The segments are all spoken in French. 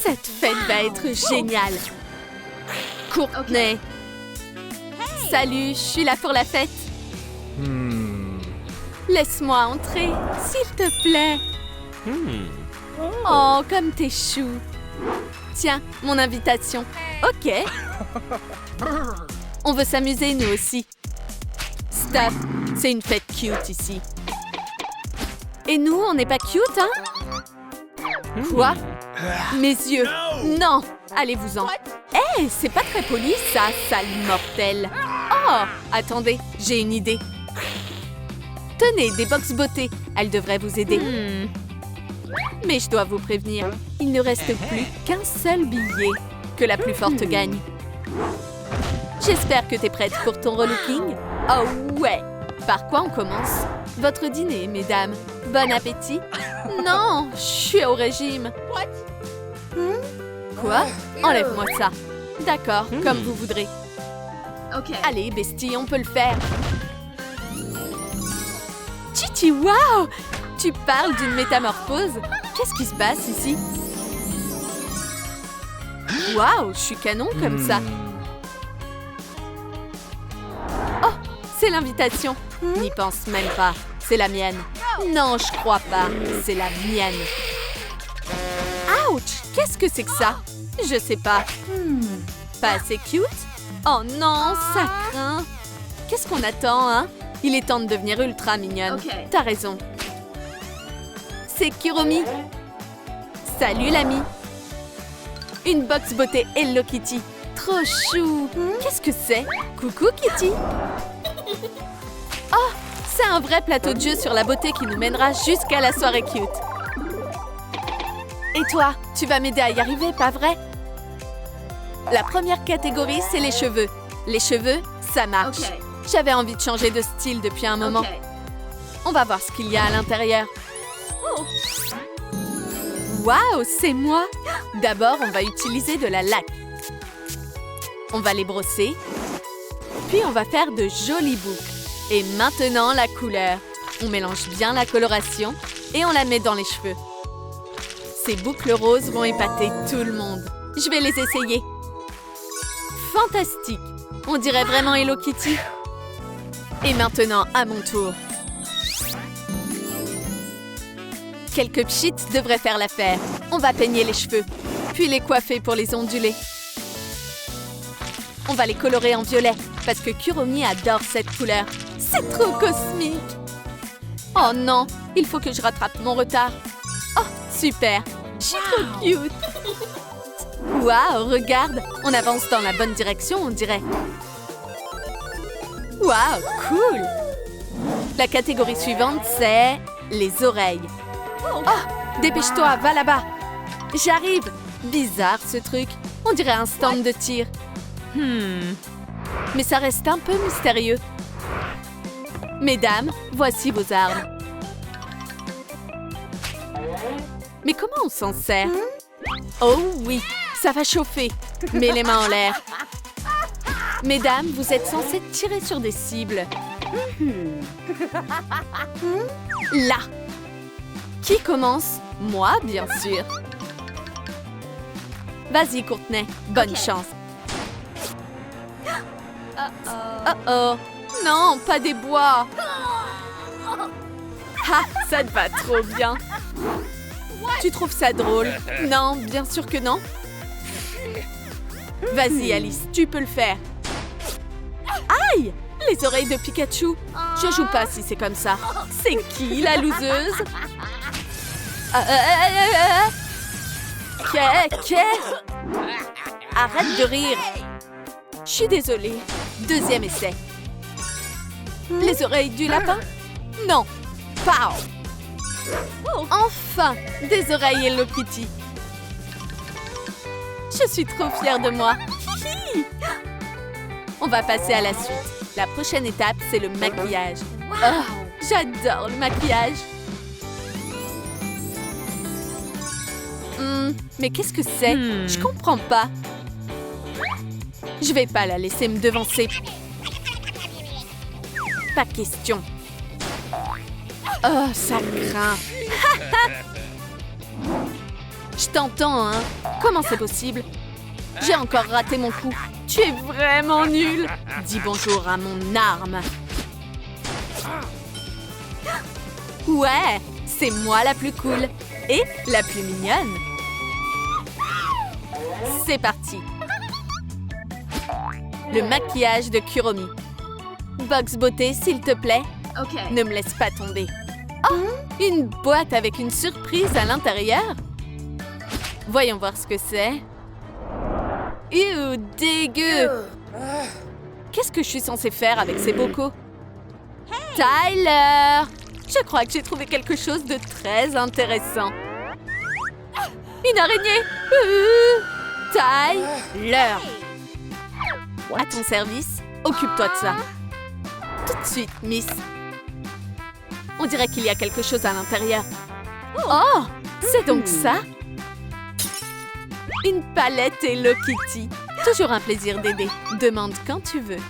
Cette fête va être géniale. Courtney. Salut, je suis là pour la fête. Laisse-moi entrer, s'il te plaît. Oh, comme t'es chou. Tiens, mon invitation. Ok. On veut s'amuser, nous aussi. Stop, c'est une fête cute ici. Et nous, on n'est pas cute, hein? Quoi? Mes yeux. Non, allez-vous-en. Hé, c'est pas très poli, ça, sale mortel. Oh, attendez, j'ai une idée. Tenez, des box beauté. Elles devraient vous aider. Mais je dois vous prévenir, il ne reste plus qu'un seul billet. Que la plus forte gagne. J'espère que t'es prête pour ton relooking. Oh ouais! Par quoi on commence? Votre dîner, mesdames. Bon appétit. Non, je suis au régime. Quoi? Enlève-moi ça. D'accord, comme vous voudrez. Allez, bestie, on peut le faire. Chichi, waouh! Tu parles d'une métamorphose? Qu'est-ce qui se passe ici? Waouh, je suis canon comme ça. Oh, c'est l'invitation. N'y pense même pas. C'est la mienne. Non, je crois pas. C'est la mienne. Ouch! Qu'est-ce que c'est que ça? Je sais pas. Pas assez cute? Oh non, ça craint. Qu'est-ce qu'on attend, hein? Il est temps de devenir ultra mignonne. T'as raison. C'est Kuromi. Salut, l'ami. Une box beauté Hello Kitty. Trop chou. Qu'est-ce que c'est? Coucou, Kitty. Oh, c'est un vrai plateau de jeu sur la beauté qui nous mènera jusqu'à la soirée cute. Et toi, tu vas m'aider à y arriver, pas vrai? La première catégorie, c'est les cheveux. Les cheveux, ça marche. J'avais envie de changer de style depuis un moment. On va voir ce qu'il y a à l'intérieur. Waouh, c'est moi! D'abord, on va utiliser de la laque. On va les brosser. Puis, on va faire de jolies boucles. Et maintenant, la couleur. On mélange bien la coloration et on la met dans les cheveux. Ces boucles roses vont épater tout le monde. Je vais les essayer. Fantastique! On dirait vraiment Hello Kitty. Et maintenant, à mon tour. Quelques pchits devraient faire l'affaire. On va peigner les cheveux, puis les coiffer pour les onduler. On va les colorer en violet, parce que Kuromi adore cette couleur. C'est trop cosmique! Oh non, il faut que je rattrape mon retard. Oh, super! Je suis trop cute! Waouh, regarde! On avance dans la bonne direction, on dirait. Waouh, cool! La catégorie suivante, c'est les oreilles. Oh, dépêche-toi, va là-bas. J'arrive. Bizarre, ce truc. On dirait un stand de tir. Mais ça reste un peu mystérieux. Mesdames, voici vos armes. Mais comment on s'en sert? Oh oui, ça va chauffer. Mets les mains en l'air. Mesdames, vous êtes censées tirer sur des cibles. Là. Qui commence? Moi, bien sûr. Vas-y, Courtney. Bonne chance. Oh. Non, pas des bois. Ah, ça te va trop bien. Tu trouves ça drôle? Non, bien sûr que non. Vas-y, Alice, tu peux le faire. Aïe! Les oreilles de Pikachu. Je joue pas si c'est comme ça. C'est qui, la loseuse? Arrête de rire. Je suis désolée. Deuxième essai. Les oreilles du lapin? Non. Pow! Enfin, des oreilles Hello Kitty. Je suis trop fière de moi. On va passer à la suite. La prochaine étape, c'est le maquillage. Oh, j'adore le maquillage. Mais qu'est-ce que c'est? Je comprends pas. Je vais pas la laisser me devancer. Pas question. Oh, ça craint. Je t'entends, hein? Comment c'est possible? J'ai encore raté mon coup. Tu es vraiment nul. Dis bonjour à mon arme. Ouais, c'est moi la plus cool. Et la plus mignonne. C'est parti. Le maquillage de Kuromi. Box Beauté, s'il te plaît. Okay. Ne me laisse pas tomber. Oh, une boîte avec une surprise à l'intérieur. Voyons voir ce que c'est. Dégueu! Qu'est-ce que je suis censée faire avec ces bocaux? Tyler! Je crois que j'ai trouvé quelque chose de très intéressant. Une araignée! Tyler! À ton service, occupe-toi de ça. Tout de suite, Miss. On dirait qu'il y a quelque chose à l'intérieur. Oh! C'est donc ça? Une palette Hello Kitty. Toujours un plaisir d'aider. Demande quand tu veux.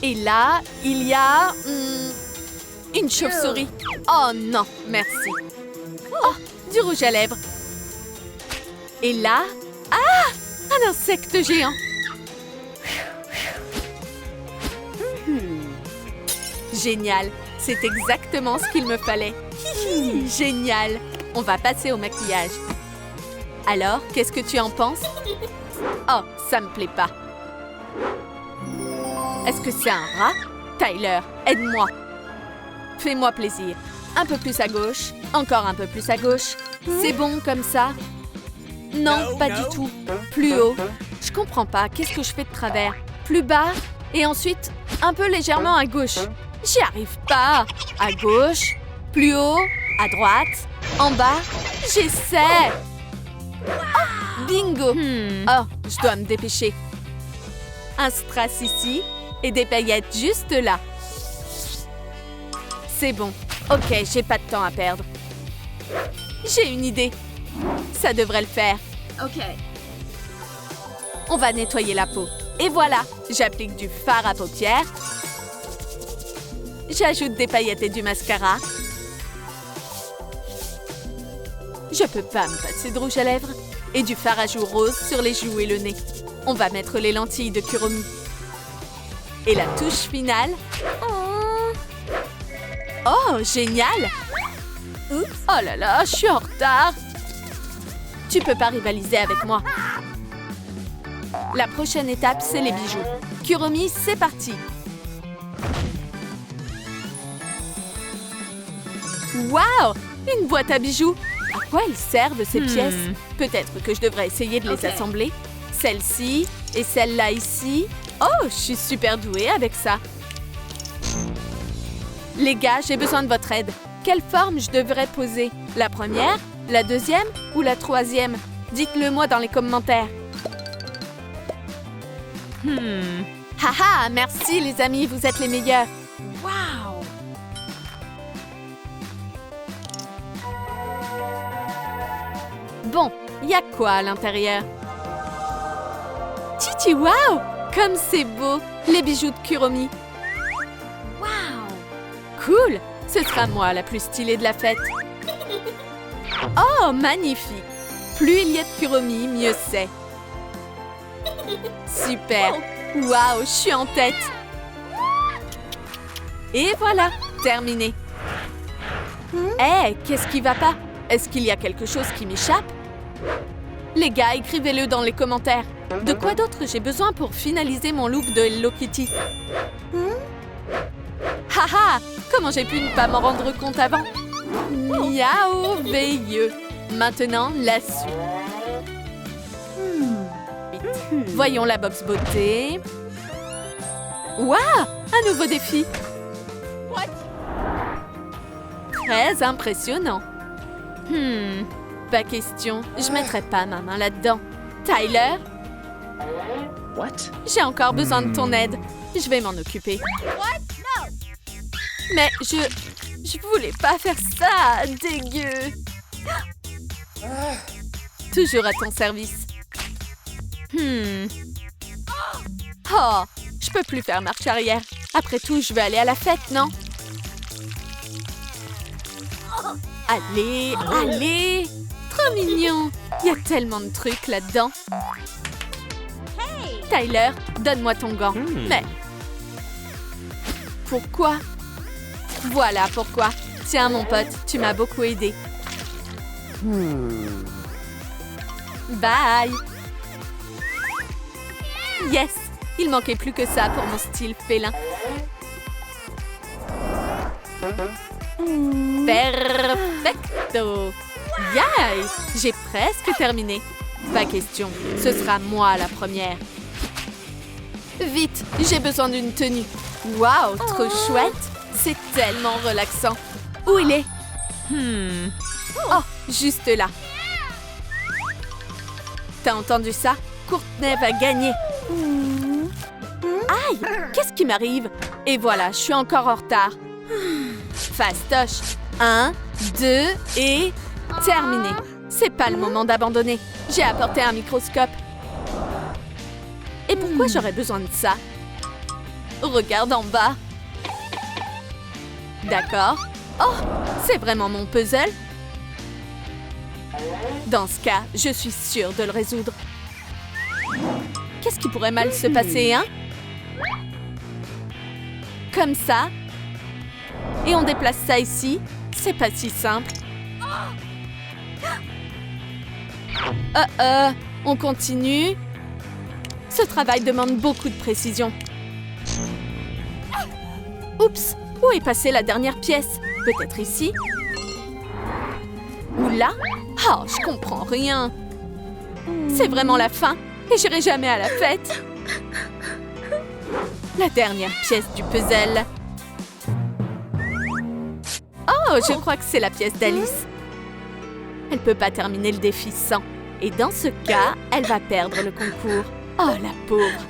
Et là, il y a... une chauve-souris. Oh non, merci. Oh, du rouge à lèvres. Et là... Ah! Un insecte géant. Génial. C'est exactement ce qu'il me fallait. Génial. On va passer au maquillage. Alors, qu'est-ce que tu en penses? Oh, ça me plaît pas. Est-ce que c'est un rat? Tyler, aide-moi. Fais-moi plaisir. Un peu plus à gauche. Encore un peu plus à gauche. C'est bon comme ça? Non, pas du tout. Plus haut. Je comprends pas. Qu'est-ce que je fais de travers? Plus bas. Et ensuite, un peu légèrement à gauche. J'y arrive pas. À gauche. Plus haut. À droite. En bas. J'essaie. Oh, bingo! Oh, je dois me dépêcher. Un strass ici et des paillettes juste là. C'est bon. Ok, j'ai pas de temps à perdre. J'ai une idée. Ça devrait le faire. OK. On va nettoyer la peau. Et voilà, j'applique du fard à paupières. J'ajoute des paillettes et du mascara. Je peux pas me passer de rouge à lèvres. Et du fard à joues rose sur les joues et le nez. On va mettre les lentilles de Kuromi. Et la touche finale. Oh, génial! Oh là là, je suis en retard. Tu peux pas rivaliser avec moi. La prochaine étape, c'est les bijoux. Kuromi, c'est parti. Waouh! Une boîte à bijoux. À quoi elles servent ces pièces? Peut-être que je devrais essayer de les assembler. Celle-ci et celle-là ici. Oh, je suis super douée avec ça. Les gars, j'ai besoin de votre aide. Quelle forme je devrais poser? La première, la deuxième ou la troisième? Dites-le moi dans les commentaires. Haha, merci les amis, vous êtes les meilleurs. Wow! Bon, il y a quoi à l'intérieur? Titi, waouh! Comme c'est beau! Les bijoux de Kuromi. Wow! Cool! Ce sera moi la plus stylée de la fête. Oh, magnifique! Plus il y a de Kuromi, mieux c'est. Super! Waouh, je suis en tête! Et voilà, terminé. Hé, qu'est-ce qui va pas? Est-ce qu'il y a quelque chose qui m'échappe? Les gars, écrivez-le dans les commentaires. De quoi d'autre j'ai besoin pour finaliser mon look de Hello Kitty? Haha! Comment j'ai pu ne pas m'en rendre compte avant? Merveilleux! Maintenant, la suite. Voyons la box beauté. Waouh! Un nouveau défi! Très impressionnant. Pas question. Je mettrai pas ma main là-dedans. Tyler? What? J'ai encore besoin de ton aide. Je vais m'en occuper. Mais je voulais pas faire ça. Dégueu. Toujours à ton service. Oh, je peux plus faire marche arrière. Après tout, je vais aller à la fête, non? Allez, allez! Trop mignon. Il y a tellement de trucs là-dedans. Tyler, donne-moi ton gant. Mais... Pourquoi? Voilà pourquoi. Tiens, mon pote, tu m'as beaucoup aidé. Bye! Yes! Il manquait plus que ça pour mon style félin. Perfecto! Yay! J'ai presque terminé. Pas question, ce sera moi la première. Vite, j'ai besoin d'une tenue. Waouh, trop chouette! C'est tellement relaxant. Où il est? Oh, juste là. T'as entendu ça? Courtney va gagner. Aïe! Qu'est-ce qui m'arrive? Et voilà, je suis encore en retard. Fastoche. 1, 2 et... terminé. C'est pas le moment d'abandonner. J'ai apporté un microscope. Et pourquoi j'aurais besoin de ça? Regarde en bas. D'accord. Oh, c'est vraiment mon puzzle? Dans ce cas, je suis sûre de le résoudre. Qu'est-ce qui pourrait mal se passer, hein? Comme ça. Et on déplace ça ici. C'est pas si simple. On continue. Ce travail demande beaucoup de précision. Oups! Où est passée la dernière pièce? Peut-être ici? Ou là? Oh, je comprends rien. C'est vraiment la fin et j'irai jamais à la fête. La dernière pièce du puzzle. Oh, je crois que c'est la pièce d'Alice. Elle peut pas terminer le défi sans. Et dans ce cas, elle va perdre le concours. Oh, la pauvre.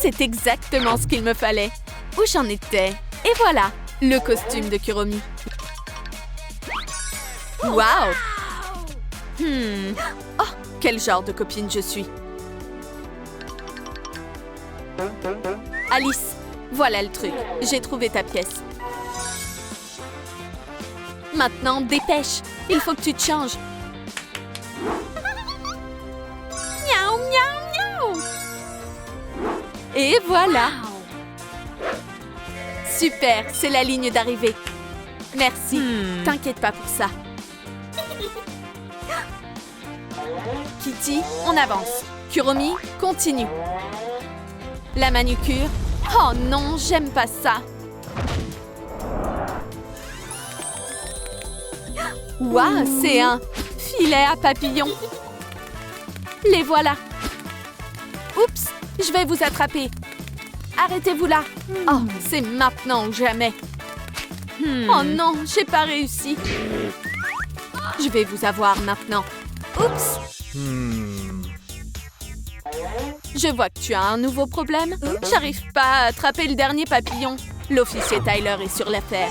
C'est exactement ce qu'il me fallait. Où j'en étais? Et voilà, le costume de Kuromi. Waouh! Oh, quel genre de copine je suis. Alice, voilà le truc. J'ai trouvé ta pièce. Maintenant, dépêche. Il faut que tu te changes. Miaou, miaou, miaou. Et voilà. Super, c'est la ligne d'arrivée. Merci. T'inquiète pas pour ça. Kitty, on avance. Kuromi, continue. La manucure. Oh non, j'aime pas ça. Waouh, c'est un filet à papillons. Les voilà. Oups, je vais vous attraper. Arrêtez-vous là. Oh, c'est maintenant ou jamais. Oh non, j'ai pas réussi. Je vais vous avoir maintenant. Oups. Je vois que tu as un nouveau problème. J'arrive pas à attraper le dernier papillon. L'officier Tyler est sur l'affaire.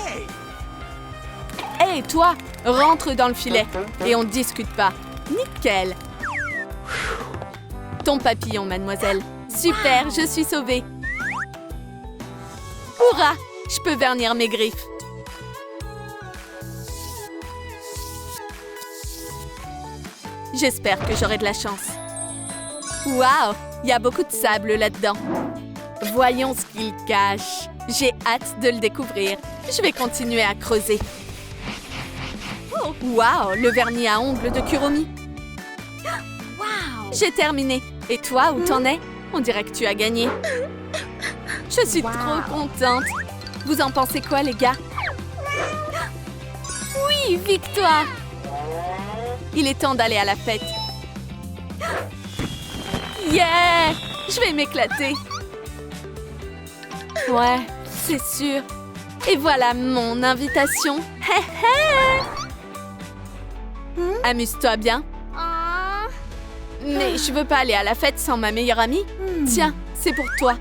Hé, toi, rentre dans le filet et on discute pas. Nickel. Ton papillon, mademoiselle. Super, je suis sauvée. Hourra, je peux vernir mes griffes. J'espère que j'aurai de la chance. Waouh, il y a beaucoup de sable là-dedans. Voyons ce qu'il cache. J'ai hâte de le découvrir. Je vais continuer à creuser. Waouh, le vernis à ongles de Kuromi. Wow. J'ai terminé. Et toi, où t'en es? On dirait que tu as gagné. Je suis trop contente. Vous en pensez quoi, les gars? Oui, victoire! Il est temps d'aller à la fête. Yeah! Je vais m'éclater. Ouais, c'est sûr. Et voilà mon invitation. Hé hé! Amuse-toi bien. Mais je veux pas aller à la fête sans ma meilleure amie. Tiens, c'est pour toi.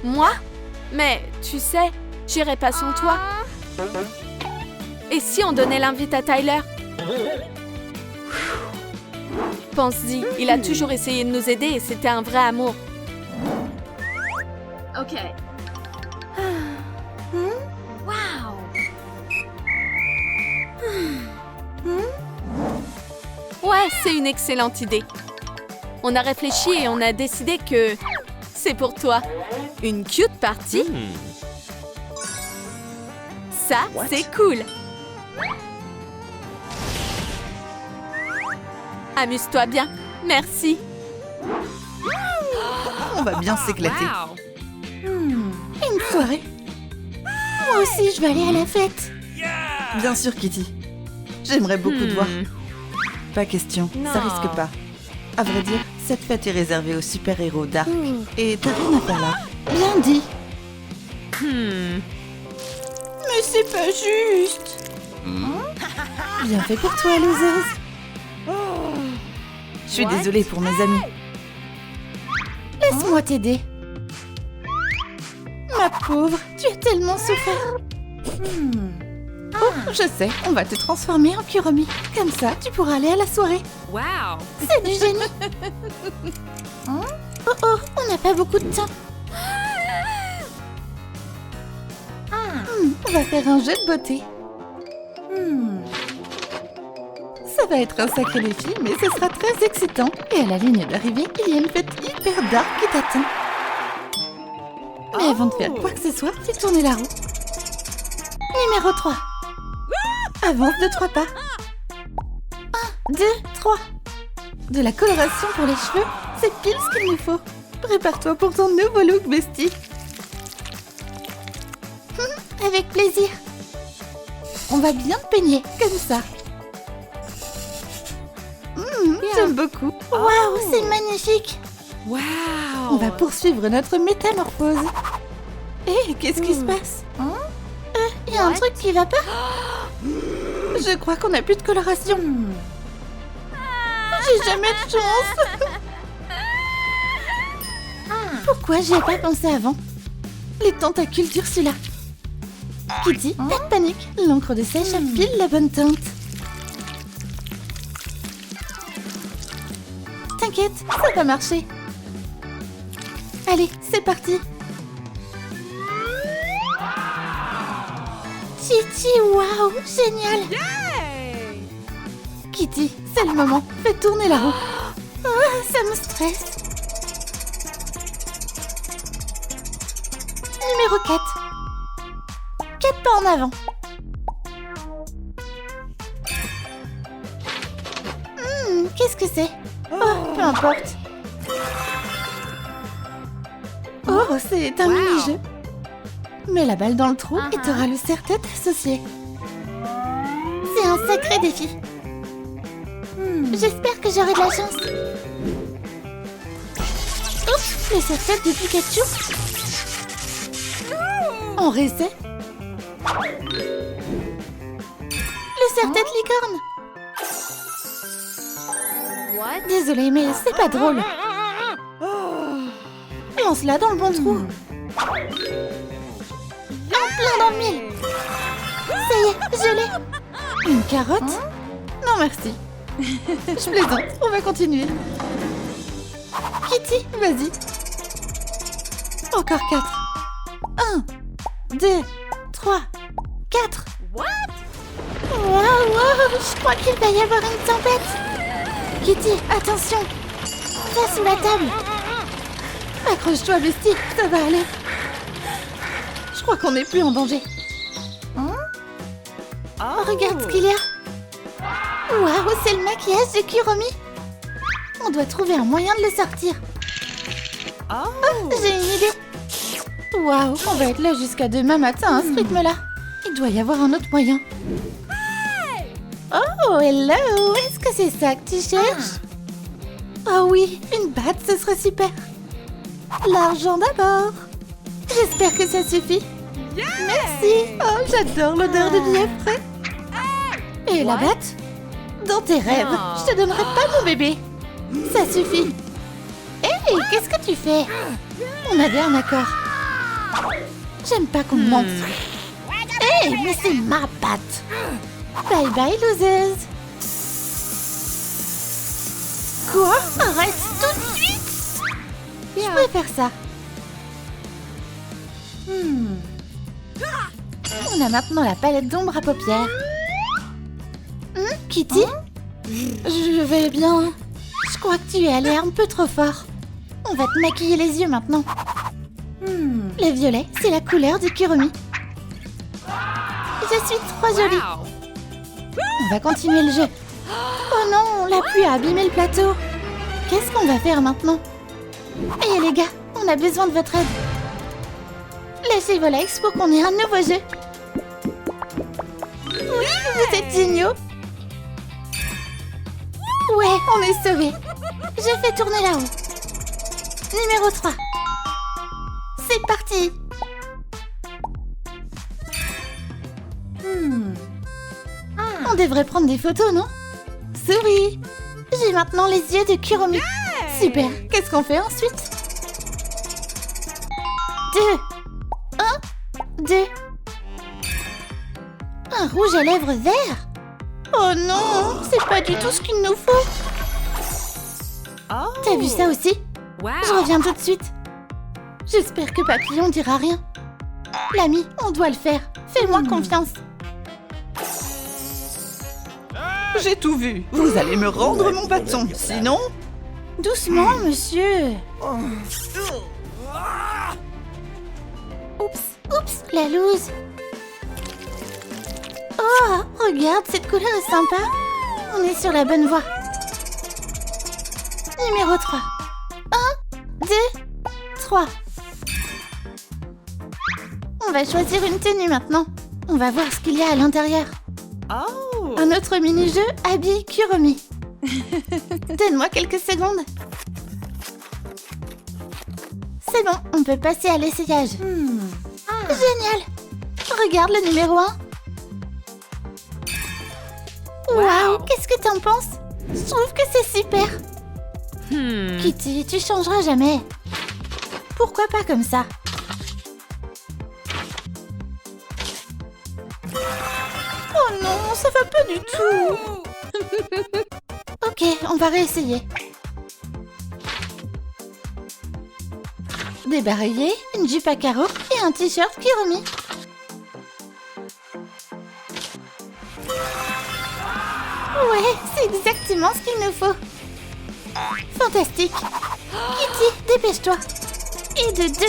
Moi? Mais tu sais, j'irai pas sans toi. Et si on donnait l'invite à Tyler? Pense-y, il a toujours essayé de nous aider et c'était un vrai amour. OK. Wow. Ouais, c'est une excellente idée. On a réfléchi et on a décidé que c'est pour toi. Une cute party. Ça, What? c'est cool. Amuse-toi bien. Merci. On va bien s'éclater. Wow. Une soirée. Moi aussi, je vais aller à la fête. Bien sûr, Kitty. J'aimerais beaucoup te voir. Pas question, ça Non. risque pas. À vrai dire, cette fête est réservée aux super-héros Dark. Et t'as rien à faire là. Bien dit. Mais c'est pas juste. Bien fait pour toi, loseuse. Je suis désolée pour mes amis. Laisse-moi t'aider. Ma pauvre, tu as tellement souffert. Oh, je sais, on va te transformer en Kuromi. Comme ça, tu pourras aller à la soirée. Wow. C'est du génie. Oh oh, on n'a pas beaucoup de temps. On va faire un jeu de beauté. Ça va être un sacré défi, mais ce sera très excitant. Et à la ligne d'arrivée, il y a une fête hyper dark qui t'attend. Mais avant de faire quoi que ce soit, fais tourner la roue. Numéro 3. Avance de 3 pas. 1, 2, 3. De la coloration pour les cheveux, c'est pile ce qu'il nous faut. Prépare-toi pour ton nouveau look, bestie. Avec plaisir. On va bien te peigner, comme ça. J'aime beaucoup. Waouh, c'est magnifique. Wow. On va poursuivre notre métamorphose. Hé, qu'est-ce qui se passe? Il y a un truc qui va pas? Je crois qu'on n'a plus de coloration. J'ai jamais de chance. Pourquoi j'y ai pas pensé avant? Les tentacules d'Ursula. Kitty, pas de panique. L'encre de sèche a pile la bonne teinte. T'inquiète, ça va marcher. Allez, c'est parti. Kitty, waouh, génial. Kitty, c'est le moment. Fais tourner la roue. Ah, ça me stresse. Numéro 4. 4 pas en avant. Qu'est-ce que c'est? Oh, peu importe. Oh, c'est un mini-jeu. Mets la balle dans le trou et t'auras le serre-tête associé. C'est un sacré défi. J'espère que j'aurai de la chance. Oups, le serre-tête de Pikachu. On réessaie. Le serre-tête licorne. Désolée, mais c'est pas drôle. Lance-la dans le bon trou. En plein dans le mille. Ça y est, je l'ai. Une carotte? Non, merci. Je plaisante, on va continuer. Kitty, vas-y. Encore 4. 1, 2, 3, 4. Waouh, je crois qu'il va y avoir une tempête. Kitty, attention. Va sous la table. Accroche-toi, bestie, ça va aller. Je crois qu'on n'est plus en danger. Oh, regarde ce qu'il y a. Waouh, c'est le maquillage de Kuromi. On doit trouver un moyen de le sortir. Oh, j'ai une idée. Waouh, on va être là jusqu'à demain matin à ce rythme-là. Il doit y avoir un autre moyen. Oh, hello. Est-ce que c'est ça que tu cherches? Oh oui, une batte, ce serait super. L'argent d'abord. J'espère que ça suffit. Merci. Oh, j'adore l'odeur de billets frais. Et la batte? Dans tes rêves, je te donnerai pas mon bébé. Ça suffit. Hé, qu'est-ce que tu fais? On avait un accord. J'aime pas qu'on me mente. Hé, mais c'est ma batte. Bye bye, loseuse. Quoi? Arrête tout de suite. Je préfère ça. On a maintenant la palette d'ombre à paupières. Kitty? Je vais bien. Je crois que tu es allé un peu trop fort. On va te maquiller les yeux maintenant. Le violet, c'est la couleur du Kuromi. Je suis trop jolie. On va continuer le jeu. Oh non, la pluie a abîmé le plateau. Qu'est-ce qu'on va faire maintenant? Eh les gars, on a besoin de votre aide. Lâchez vos likes pour qu'on ait un nouveau jeu. Oui, vous êtes géniaux. Ouais, on est sauvés. Je fais tourner là-haut. Numéro 3. C'est parti. On devrait prendre des photos, non? Souris. J'ai maintenant les yeux de Kuromi. Super. Qu'est-ce qu'on fait ensuite? 2. 1, 2. Un rouge à lèvres vert. Oh non, c'est pas du tout ce qu'il nous faut. T'as vu ça aussi? Je reviens tout de suite. J'espère que Papillon dira rien. L'ami, on doit le faire. Fais-moi confiance. J'ai tout vu. Vous allez me rendre mon bâton, sinon... Doucement, monsieur. Oups, la loose. Oh, regarde, cette couleur est sympa. On est sur la bonne voie. Numéro 3. 1, 2, 3. On va choisir une tenue maintenant. On va voir ce qu'il y a à l'intérieur. Un autre mini-jeu habille Kuromi. Donne-moi quelques secondes. C'est bon, on peut passer à l'essayage. Génial. Regarde le numéro 1. Waouh, qu'est-ce que t'en penses? Je trouve que c'est super. Kitty, tu changeras jamais. Pourquoi pas comme ça? Oh non, ça va pas du tout. Ok, on va réessayer. Débarrayer, une jupe à carreaux et un t-shirt Kuromi. Ouais, c'est exactement ce qu'il nous faut. Fantastique. Kitty, dépêche-toi. Et de 2.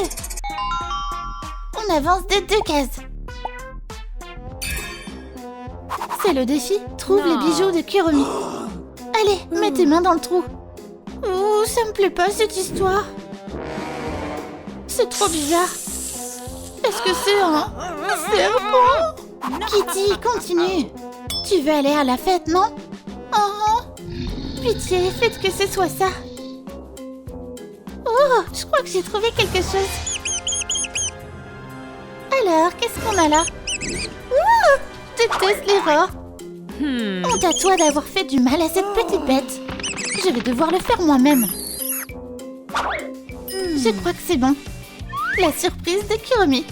On avance de 2 cases. C'est le défi. Trouve les bijoux de Kuromi. Allez, mets tes mains dans le trou. Oh, ça me plaît pas cette histoire. C'est trop bizarre. Est-ce que c'est un serpent? Kitty, continue. Tu veux aller à la fête, non? Oh, pitié, faites que ce soit ça. Oh, je crois que j'ai trouvé quelque chose. Alors, qu'est-ce qu'on a là? Ouh, je déteste l'erreur. Honte à toi d'avoir fait du mal à cette petite bête. Je vais devoir le faire moi-même. Je crois que c'est bon. La surprise de Kuromi.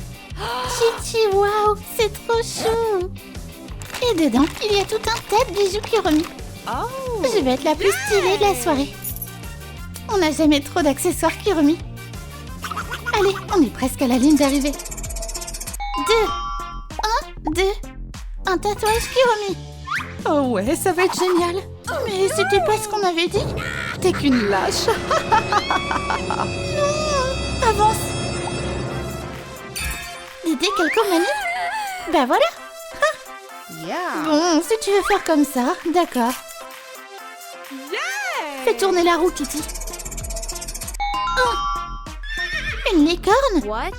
Chichi, waouh, c'est trop chou. Et dedans, il y a tout un tas de bijoux Kuromi. Je vais être la plus stylée de la soirée. On n'a jamais trop d'accessoires Kuromi. Allez, on est presque à la ligne d'arrivée. 2. 1, 2. Un tatouage Kuromi. Oh ouais, ça va être génial. Mais c'était pas ce qu'on avait dit. T'es qu'une lâche. Non, avance. L'idée Calcomanie. Ben voilà. Bon, si tu veux faire comme ça, d'accord. Fais tourner la roue, Kitty. Oh, une licorne? What?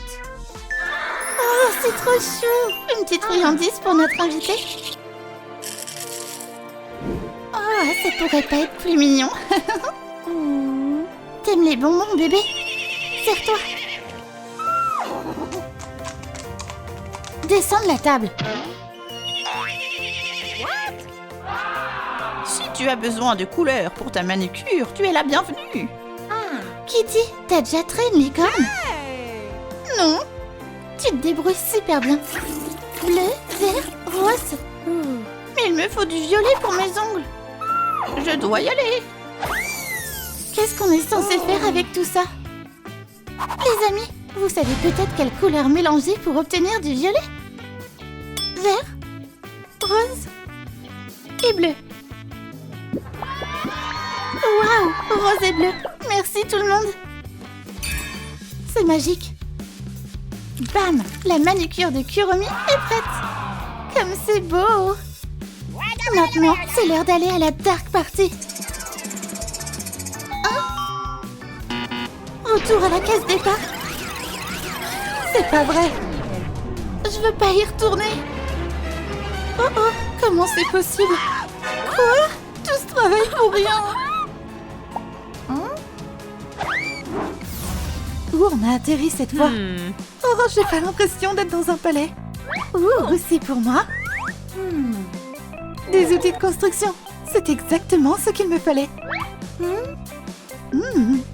Oh, c'est trop chou. Une petite friandise pour notre invité. Oh, ça pourrait pas être plus mignon. T'aimes les bonbons, bébé? Serre-toi. Descends de la table. Si tu as besoin de couleurs pour ta manucure, tu es la bienvenue. Kitty, t'as déjà trait une licorne? Non. Tu te débrouilles super bien. Bleu, vert, rose. Mais il me faut du violet pour mes ongles. Je dois y aller. Qu'est-ce qu'on est censé faire avec tout ça? Les amis, vous savez peut-être quelle couleur mélanger pour obtenir du violet? Vert, rose et bleu. Oh waouh, rose et bleu. Merci tout le monde. C'est magique. Bam, la manucure de Kuromi est prête. Comme c'est beau. Maintenant, c'est l'heure d'aller à la dark party. Retour à la case départ. C'est pas vrai. Je veux pas y retourner. Oh oh, comment c'est possible? Quoi? Tout ce travail pour rien. Où on a atterri cette fois? Oh, j'ai pas l'impression d'être dans un palais. Ouh, c'est pour moi. Des outils de construction. C'est exactement ce qu'il me fallait.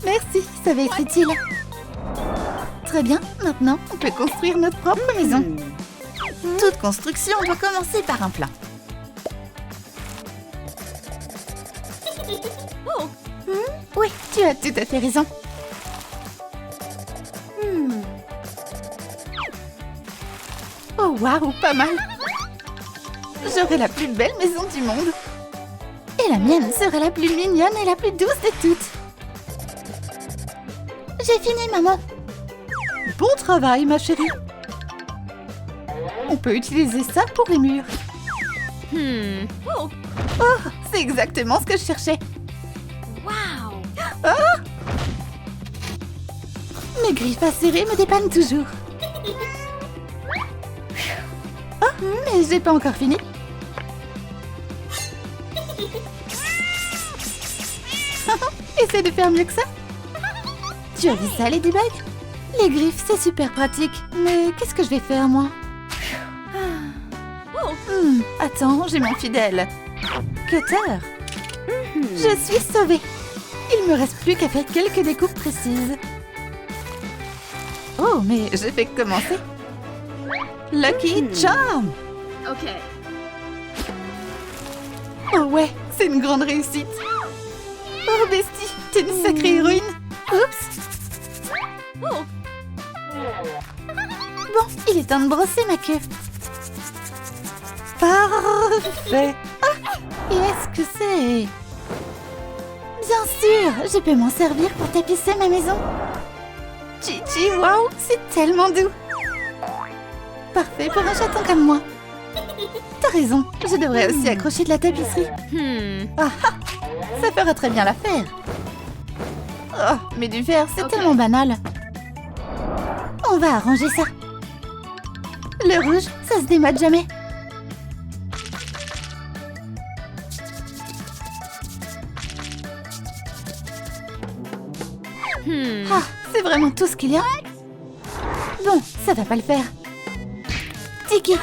Merci, ça va être utile. Très bien, maintenant, on peut construire notre propre maison. Toute construction doit commencer par un plan. Oui, tu as tout à fait raison. Oh waouh, pas mal. J'aurai la plus belle maison du monde. Et la mienne sera la plus mignonne et la plus douce de toutes. J'ai fini, maman. Bon travail, ma chérie. On peut utiliser ça pour les murs. Oh, c'est exactement ce que je cherchais. Wow. Mes griffes acérées me dépannent toujours. Oh, mais j'ai pas encore fini. Essaie de faire mieux que ça. Tu as vu ça, Ladybug? Les griffes, c'est super pratique. Mais qu'est-ce que je vais faire, moi? Attends, j'ai mon fidèle. Cutter. Je suis sauvée. Il me reste plus qu'à faire quelques découpes précises. Oh, mais j'ai fait que commencer. Lucky Charm. Ok. Oh ouais, c'est une grande réussite. Oh, Bestie, t'es une sacrée héroïne. Oups. Bon, il est temps de brosser ma queue. Parfait. Et est-ce que c'est... Bien sûr, je peux m'en servir pour tapisser ma maison. Chichi, waouh, c'est tellement doux. Parfait pour un chaton comme moi. T'as raison, je devrais aussi accrocher de la tapisserie. Ça fera très bien l'affaire. Oh, mais du verre, c'est tellement banal. On va arranger ça. Le rouge, ça se démode jamais. Ah, c'est vraiment tout ce qu'il y a. Bon, ça va pas le faire. Tiki,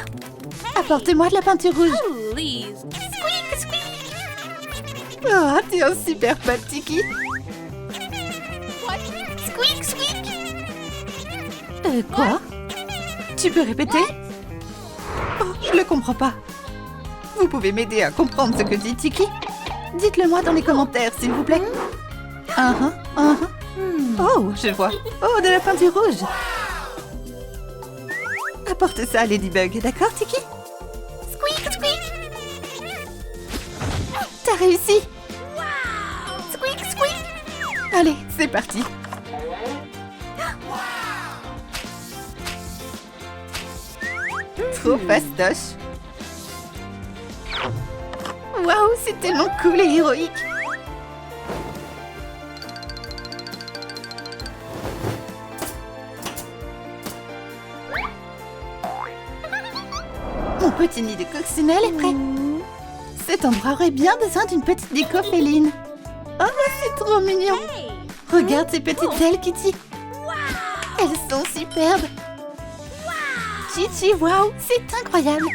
apporte-moi de la peinture rouge. Please. Oh, t'es un super pote, Tiki. Squeak, squeak. Quoi? Tu peux répéter? Oh, je le comprends pas. Vous pouvez m'aider à comprendre ce que dit Tiki? Dites-le moi dans les commentaires, s'il vous plaît. Oh, je vois. Oh, de la peinture rouge. Apporte ça à Ladybug, d'accord, Tiki? Squeak, squeak. T'as réussi. Squeak, squeak. Allez, c'est parti. Trop fastoche. Waouh, c'est tellement cool et héroïque. Mon petit nid de coccinelle est prêt. Cet endroit aurait bien besoin d'une petite déco féline. Oh, c'est trop mignon. Regarde ces petites ailes, Kitty. Elles sont superbes. Chichi, waouh, c'est incroyable.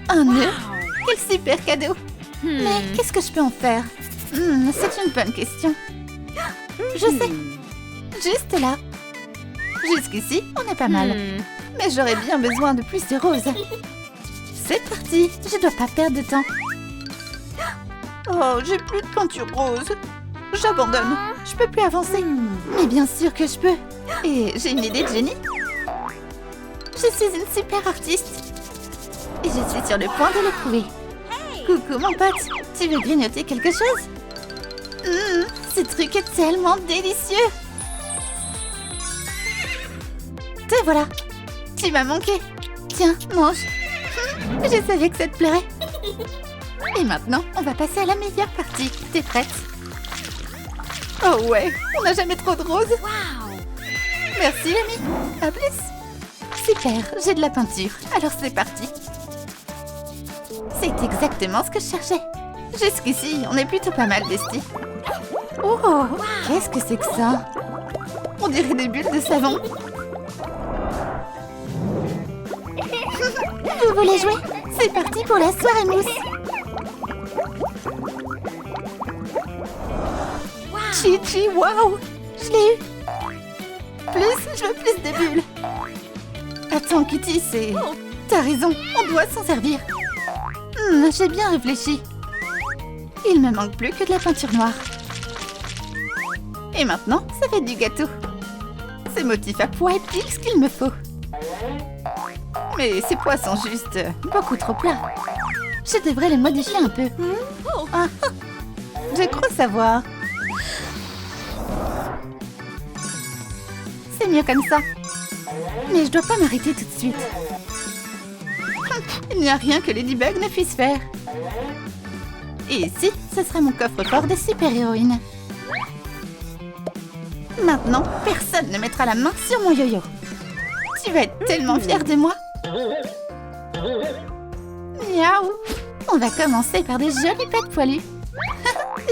Un nœud? Quel super cadeau. Mais qu'est-ce que je peux en faire? C'est une bonne question. Je sais. Juste là. Jusqu'ici, on est pas mal. Mais j'aurais bien besoin de plus de roses. C'est parti, je dois pas perdre de temps. Oh, j'ai plus de peinture rose. J'abandonne, je peux plus avancer. Mais bien sûr que je peux. Et j'ai une idée de génie. Je suis une super artiste. Et je suis sur le point de le prouver. Coucou mon pote, tu veux grignoter quelque chose? Ce truc est tellement délicieux. Te voilà. Tu m'as manqué. Tiens, mange. Je savais que ça te plairait. Et maintenant, on va passer à la meilleure partie. T'es prête? Oh ouais, on n'a jamais trop de roses. Merci l'ami. À plus. Super, j'ai de la peinture. Alors c'est parti. C'est exactement ce que je cherchais. Jusqu'ici, on est plutôt pas mal, Bestie. Oh, qu'est-ce que c'est que ça? On dirait des bulles de savon. Vous voulez jouer? C'est parti pour la soirée mousse. Chi-chi, waouh! Je l'ai eu. Je veux plus de bulles. Attends, Kitty, c'est... T'as raison, on doit s'en servir. J'ai bien réfléchi. Il me manque plus que de la peinture noire. Et maintenant, ça fait du gâteau. Ces motifs à pois est pile ce qu'il me faut. Mais ces pois sont juste beaucoup trop plats. Je devrais les modifier un peu. Ah, je crois savoir. C'est mieux comme ça. Mais je dois pas m'arrêter tout de suite. Il n'y a rien que Ladybug ne puisse faire. Et ici, ce sera mon coffre-fort de super-héroïne. Maintenant, personne ne mettra la main sur mon yo-yo. Tu vas être tellement fière de moi. Miaou. On va commencer par des jolies pattes poilues.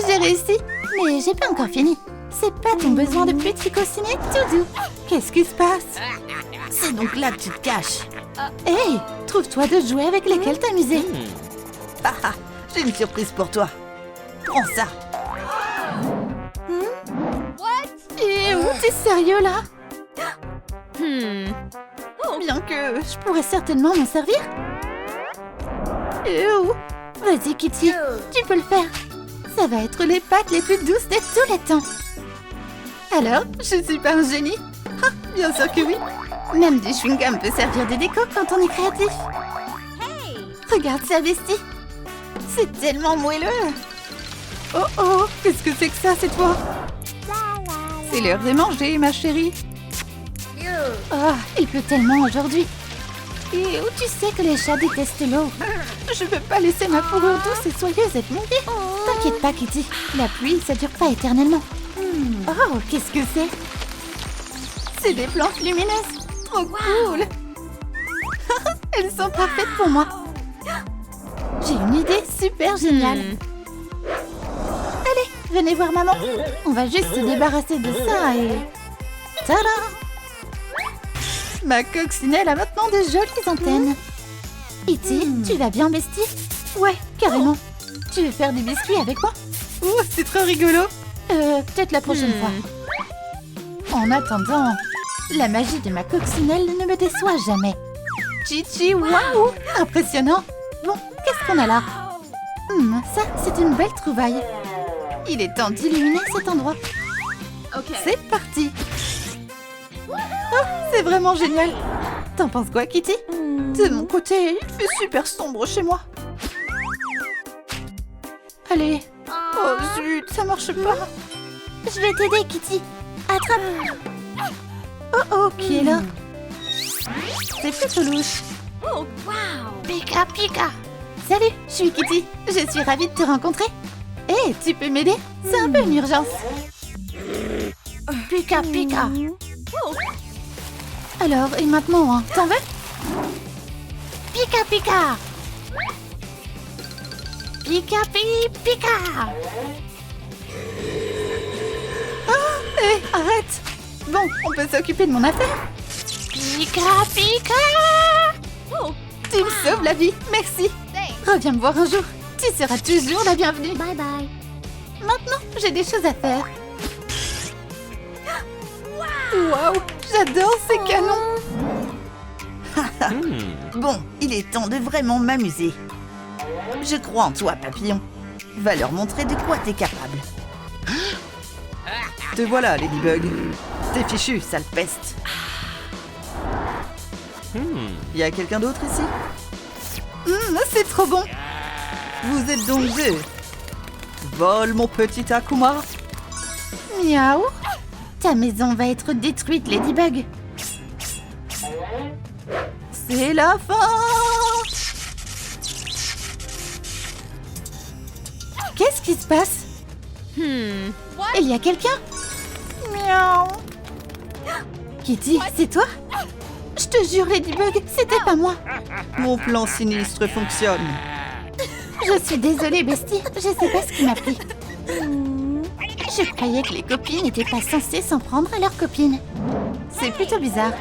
J'ai réussi, mais j'ai pas encore fini. Ces pattes ont besoin de petits coussinets tout doux. Qu'est-ce qui se passe? C'est donc là que tu te caches. Hey, trouve-toi de jouets avec lesquels t'amuser. Ah, j'ai une surprise pour toi. Prends ça. Et où t'es sérieux là? Bien que je pourrais certainement m'en servir. Vas-y Kitty, tu peux le faire. Ça va être les pâtes les plus douces de tous les temps. Alors, je suis pas un génie? Ah, bien sûr que oui. Même du chewing-gum peut servir de déco quand on est créatif. Regarde ça, Bestie. C'est tellement moelleux. Oh, qu'est-ce que c'est que ça, c'est toi? C'est l'heure de manger, ma chérie. Oh, il pleut tellement aujourd'hui. Et où tu sais que les chats détestent l'eau? Je veux pas laisser ma fourrure douce et soyeuse être mouillée. T'inquiète pas, Kitty. La pluie, ça dure pas éternellement. Oh, qu'est-ce que c'est? C'est des plantes lumineuses. Trop cool. Elles sont parfaites pour moi. J'ai une idée super géniale. Allez, venez voir maman. On va juste se débarrasser de ça et... Tada! Ma coccinelle a maintenant de jolies antennes. Kitty, tu vas bien, Bestie? Ouais, carrément. Tu veux faire des biscuits avec moi? Oh, c'est trop rigolo. Peut-être la prochaine fois. En attendant, la magie de ma coccinelle ne me déçoit jamais. Chichi, waouh! Impressionnant. Bon, qu'est-ce qu'on a là? Ça, c'est une belle trouvaille. Il est temps d'illuminer cet endroit. C'est parti. Oh, c'est vraiment génial. T'en penses quoi, Kitty? De mon côté, il fait super sombre chez moi. Allez. Oh zut, ça marche pas. Je vais t'aider, Kitty. Attrape. Oh, qui est là? C'est plutôt louche. Pika, Pika. Salut, je suis Kitty. Je suis ravie de te rencontrer. Hé, tu peux m'aider? C'est un peu une urgence. Pika, Pika. Alors, et maintenant, hein, t'en veux? Pika, Pika. Pika, Pika. Oh, hé, arrête. Bon, on peut s'occuper de mon affaire. Pika, Pika. Tu me sauves la vie, merci. Reviens me voir un jour. Tu seras toujours la bienvenue. Bye bye. Maintenant, j'ai des choses à faire. Waouh, j'adore ces canons. Bon, il est temps de vraiment m'amuser. Je crois en toi, papillon. Va leur montrer de quoi t'es capable. Te voilà, Ladybug. T'es fichu, sale peste. Y a quelqu'un d'autre ici? C'est trop bon. Vous êtes donc deux. Vole mon petit Akuma. Miaou. Ta maison va être détruite, Ladybug. C'est la fin. Qu'est-ce qui se passe? Il y a quelqu'un? Miaou. Kitty, c'est toi? Je te jure, Ladybug, c'était pas moi. Mon plan sinistre fonctionne. Je suis désolée, Bestie. Je sais pas ce qui m'a pris. Je croyais que les copines n'étaient pas censées s'en prendre à leurs copines. C'est plutôt bizarre.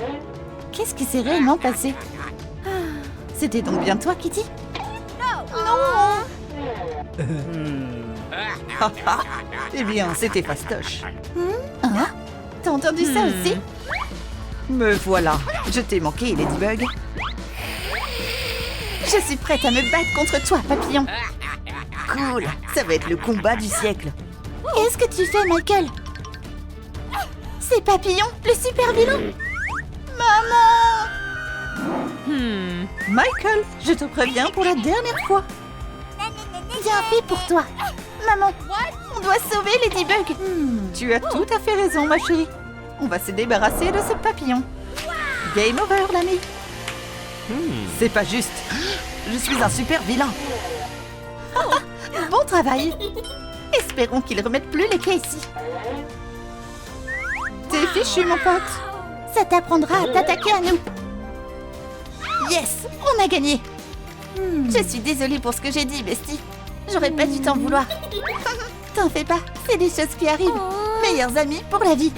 Qu'est-ce qui s'est réellement passé? C'était donc bien toi, Kitty? Eh bien, c'était fastoche. Hein? T'as entendu ça aussi? Me voilà. Je t'ai manqué, Ladybug. Je suis prête à me battre contre toi, papillon. Cool. Ça va être le combat du siècle. Qu'est-ce que tu fais, Michael? C'est Papillon, le super vilain. Maman! Michael, je te préviens pour la dernière fois. Bien fait pour toi. Maman, on doit sauver Ladybug. Tu as tout à fait raison, ma chérie. On va se débarrasser de ce papillon. Game over, l'ami. C'est pas juste. Je suis un super vilain. Bon travail. Espérons qu'ils remettent plus les Casey. T'es fichu, mon pote. Ça t'apprendra à t'attaquer à nous. Yes, on a gagné. Je suis désolée pour ce que j'ai dit, Bestie. J'aurais pas dû t'en vouloir. T'en fais pas, c'est des choses qui arrivent. Meilleurs amis pour la vie.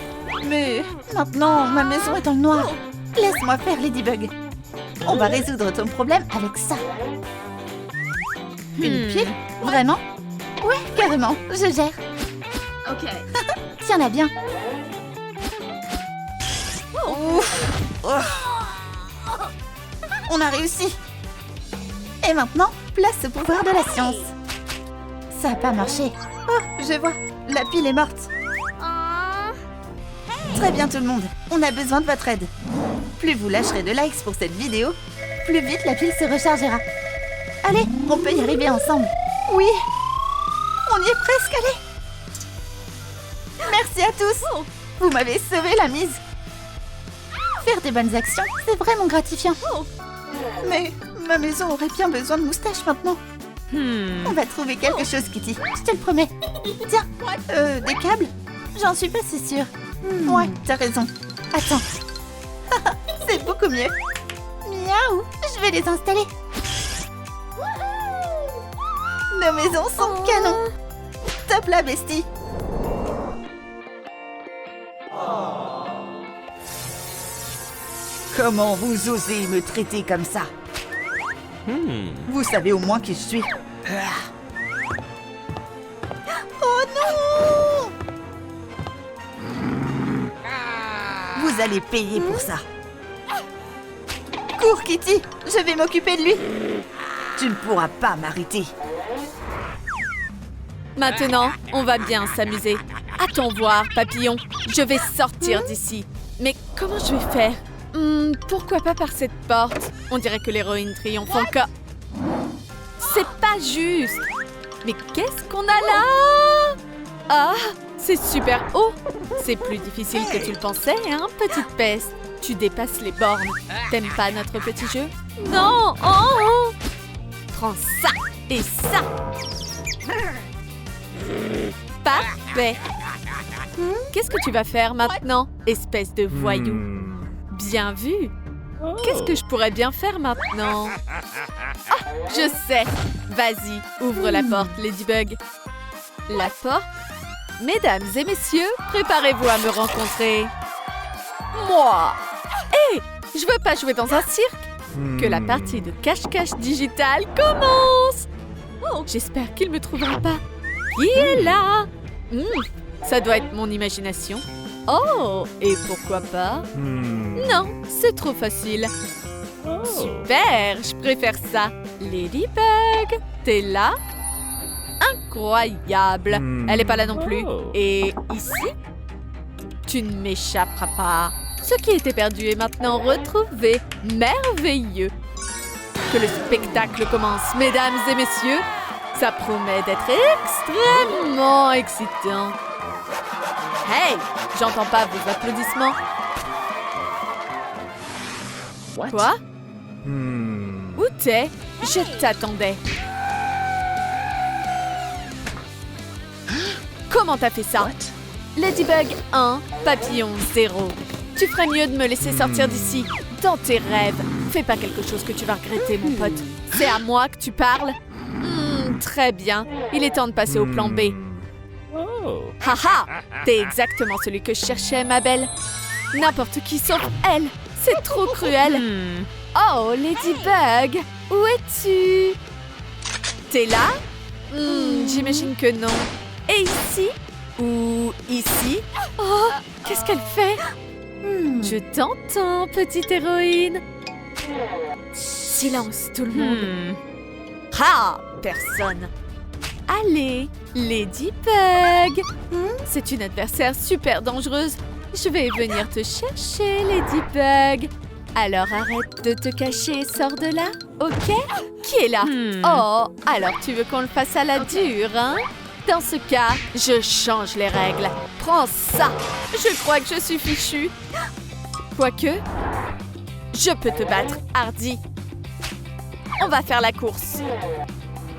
Mais Maintenant, ma maison est dans le noir. Laisse-moi faire, Ladybug. On va résoudre ton problème avec ça. Une pile? Vraiment? Ouais, carrément, je gère. Okay. Tiens-la bien. On a réussi. Et maintenant, place au pouvoir de la science. Ça n'a pas marché. Oh, je vois, la pile est morte. Très bien tout le monde, on a besoin de votre aide. Plus vous lâcherez de likes pour cette vidéo, plus vite la pile se rechargera. Allez, on peut y arriver ensemble. Oui, on y est presque, allez. Merci à tous. Vous m'avez sauvé la mise. Faire des bonnes actions, c'est vraiment gratifiant. Mais ma maison aurait bien besoin de moustaches maintenant. On va trouver quelque chose, Kitty. Je te le promets. Tiens, des câbles? J'en suis pas si sûre. Ouais, t'as raison. Attends. C'est beaucoup mieux. Miaou, je vais les installer. Nos maisons sont canon. Top la bestie. comment vous osez me traiter comme ça? Vous savez au moins qui je suis. Oh non! Vous allez payer pour ça. Cours, Kitty, je vais m'occuper de lui. Tu ne pourras pas m'arrêter. Maintenant, on va bien s'amuser. Attends voir, papillon. Je vais sortir d'ici. Mais comment je vais faire? Pourquoi pas par cette porte? On dirait que l'héroïne triomphe encore. C'est pas juste. Mais qu'est-ce qu'on a là? Ah, c'est super haut. C'est plus difficile que tu le pensais, hein, petite peste. Tu dépasses les bornes. T'aimes pas notre petit jeu? Non! Oh! Prends ça et ça! Parfait! Qu'est-ce que tu vas faire maintenant, espèce de voyou? Bien vu! Qu'est-ce que je pourrais bien faire maintenant? Ah, je sais! Vas-y, ouvre la porte, Ladybug. La porte? Mesdames et messieurs, préparez-vous à me rencontrer. Moi! Hé! Je veux pas jouer dans un cirque! Que la partie de cache-cache digital commence! Oh, j'espère qu'il me trouvera pas. Qui est là? Ça doit être mon imagination. Oh, et pourquoi pas? Non, c'est trop facile. Super, je préfère ça. Ladybug, t'es là? Incroyable. Elle est pas là non plus. Et ici? Tu ne m'échapperas pas. Ce qui était perdu est maintenant retrouvé. Merveilleux. Que le spectacle commence, mesdames et messieurs. Ça promet d'être extrêmement excitant. Hey, j'entends pas vos applaudissements. What? Quoi? Où t'es? Je t'attendais. Comment t'as fait ça? What? Ladybug 1, papillon 0. Tu ferais mieux de me laisser sortir d'ici. Dans tes rêves. Fais pas quelque chose que tu vas regretter, mon pote. C'est à moi que tu parles? Très bien. Il est temps de passer au plan B. Oh. Haha! T'es exactement celui que je cherchais, ma belle. N'importe qui sauf elle. C'est trop cruel. Oh, Ladybug, où es-tu? T'es là? J'imagine que non. Et ici? Ou ici? Oh, qu'est-ce qu'elle fait? Je t'entends, petite héroïne. Silence, tout le monde. Ah, personne. Allez, Ladybug. C'est une adversaire super dangereuse. Je vais venir te chercher, Ladybug. Alors arrête de te cacher et sors de là, ok? Qui est là? Oh, alors tu veux qu'on le fasse à la dure, hein? Dans ce cas, je change les règles. Prends ça! Je crois que je suis fichue. Quoique, je peux te battre, Hardy. On va faire la course.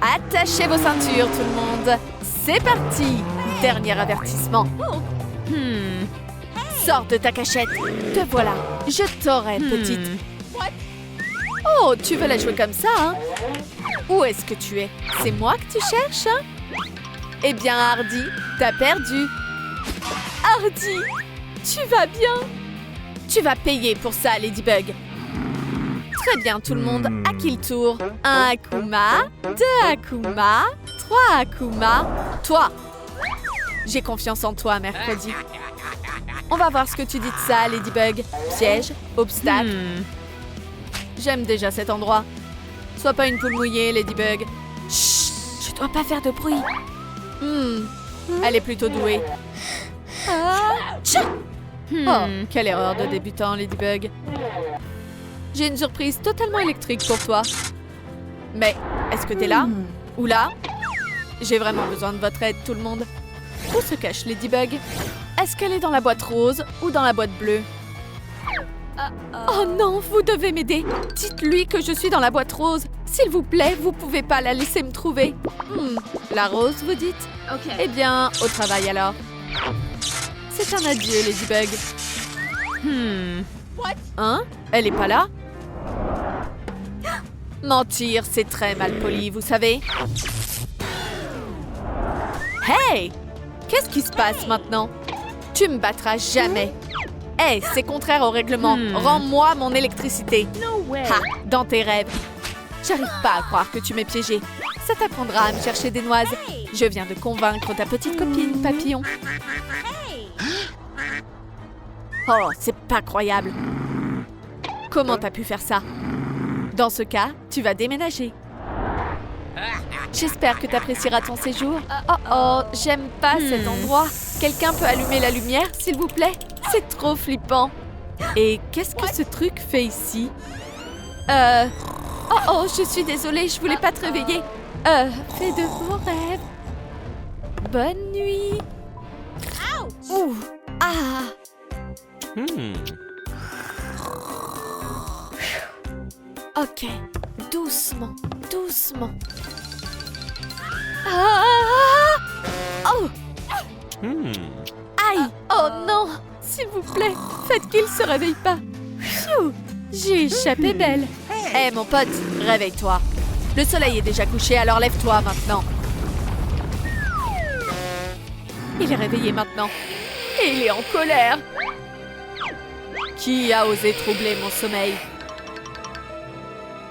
Attachez vos ceintures, tout le monde. C'est parti! Dernier avertissement. Sors de ta cachette. Te voilà. Je t'aurai, petite. Oh, tu veux la jouer comme ça, hein? Où est-ce que tu es? C'est moi que tu cherches, hein? Eh bien, Hardy, t'as perdu. Hardy, tu vas bien? Tu vas payer pour ça, Ladybug. Très bien, tout le monde. À qui le tour? 1 Akuma, 2 Akuma, 3 Akuma. Toi! J'ai confiance en toi, mercredi. On va voir ce que tu dis de ça, Ladybug. Piège, obstacle. J'aime déjà cet endroit. Sois pas une poule mouillée, Ladybug. Chut, je dois pas faire de bruit. Elle est plutôt douée. Oh, quelle erreur de débutant, Ladybug. J'ai une surprise totalement électrique pour toi. Mais, est-ce que t'es là? Ou là? J'ai vraiment besoin de votre aide, tout le monde. Où se cache Ladybug? Est-ce qu'elle est dans la boîte rose ou dans la boîte bleue? Oh non, vous devez m'aider. Dites-lui que je suis dans la boîte rose. S'il vous plaît, vous pouvez pas la laisser me trouver. La rose, vous dites? Eh bien, au travail alors. C'est un adieu, Ladybug. Hein? Elle est pas là? Mentir, c'est très mal poli, vous savez. Hey! Qu'est-ce qui se passe maintenant? Tu me battras jamais. Hey, c'est contraire au règlement. Rends-moi mon électricité. Ha! Dans tes rêves. J'arrive pas à croire que tu m'aies piégée. Ça t'apprendra à me chercher des noises. Je viens de convaincre ta petite copine, Papillon. Oh, c'est pas croyable. Comment t'as pu faire ça? Dans ce cas, tu vas déménager. J'espère que t'apprécieras ton séjour. Oh, j'aime pas cet endroit. Quelqu'un peut allumer la lumière, s'il vous plaît? C'est trop flippant. Et qu'est-ce que ce truc fait ici? Oh, je suis désolée, je voulais pas te réveiller. Fais de beaux rêves. Bonne nuit. Ouh. Ah. Ok, doucement, doucement. Oh! Aïe! Oh non! S'il vous plaît, faites qu'il se réveille pas. Pfiou! J'ai échappé belle. Hé, mon pote, réveille-toi. Le soleil est déjà couché, alors lève-toi maintenant. Il est réveillé maintenant. Et il est en colère. Qui a osé troubler mon sommeil?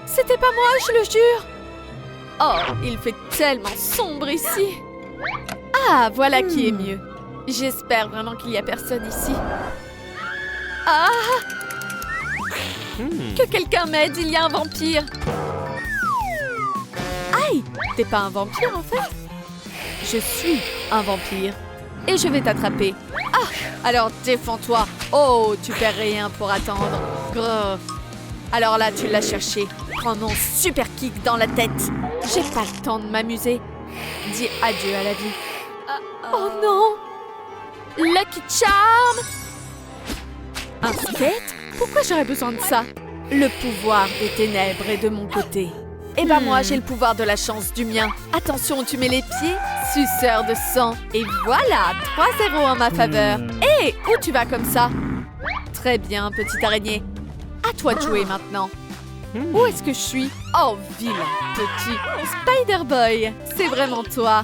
C'était pas moi, je le jure. Oh, il fait tellement sombre ici. Ah, voilà qui est mieux. J'espère vraiment qu'il y a personne ici. Ah! Que quelqu'un m'aide, il y a un vampire. Aïe! T'es pas un vampire en fait? Je suis un vampire. Et je vais t'attraper. Ah! Alors défends-toi. Oh, tu perds rien pour attendre. Grrr. Alors là, tu l'as cherché. Prends mon super kick dans la tête. J'ai pas le temps de m'amuser. Dis adieu à la vie. Oh non! Lucky Charm! Un skate? Pourquoi j'aurais besoin de ça? Le pouvoir des ténèbres est de mon côté. Eh ben moi, j'ai le pouvoir de la chance du mien. Attention, tu mets les pieds, suceur de sang. Et voilà, 3-0 en ma faveur. Hé, où tu vas comme ça? Très bien, petite araignée. À toi de jouer maintenant. Où est-ce que je suis? Oh, vilain petit Spider-Boy. C'est vraiment toi.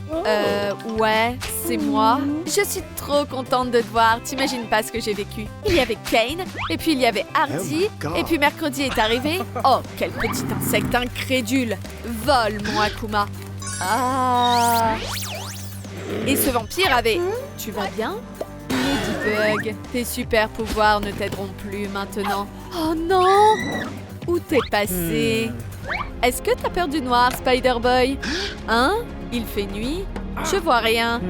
Ouais, c'est moi. Je suis trop contente de te voir. T'imagines pas ce que j'ai vécu. Il y avait Kane, et puis il y avait Hardy, et puis mercredi est arrivé. Oh, quel petit insecte incrédule. Vole, mon Akuma. Ah. Et ce vampire avait... Tu vas bien? Ladybug, tes super pouvoirs ne t'aideront plus maintenant. Oh non! Où t'es passé? Est-ce que t'as peur du noir, Spider-Boy? Hein? Il fait nuit? Je vois rien.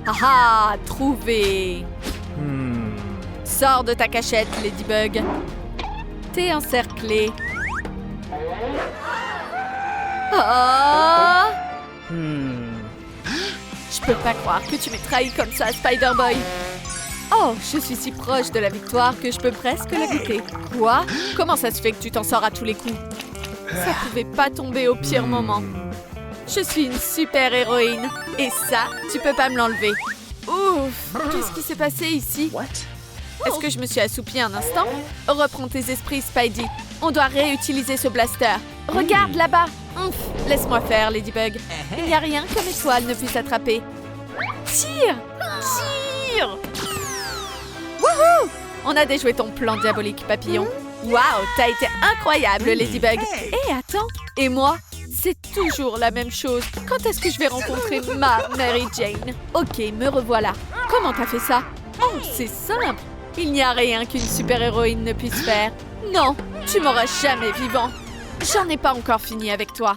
Ah, trouvé! Sors de ta cachette, Ladybug. T'es encerclé. Oh! Je peux pas croire que tu m'aies trahi comme ça, Spider-Boy. Oh, je suis si proche de la victoire que je peux presque la goûter. Quoi? Comment ça se fait que tu t'en sors à tous les coups? Ça pouvait pas tomber au pire moment. Je suis une super héroïne. Et ça, tu peux pas me l'enlever. Ouf! Qu'est-ce qui s'est passé ici? What? Est-ce que je me suis assoupie un instant? Reprends tes esprits, Spidey. On doit réutiliser ce blaster. Regarde là-bas. Laisse-moi faire, Ladybug. Il n'y a rien qu'une étoile ne puisse attraper. Tire! Tire! Wouhou! On a déjoué ton plan diabolique, papillon. Waouh, t'as été incroyable, Ladybug. Et attends, et moi? C'est toujours la même chose. Quand est-ce que je vais rencontrer ma Mary Jane? Ok, me revoilà. Comment t'as fait ça? Oh, c'est simple. Il n'y a rien qu'une super-héroïne ne puisse faire. Non, tu m'auras jamais vivant. J'en ai pas encore fini avec toi.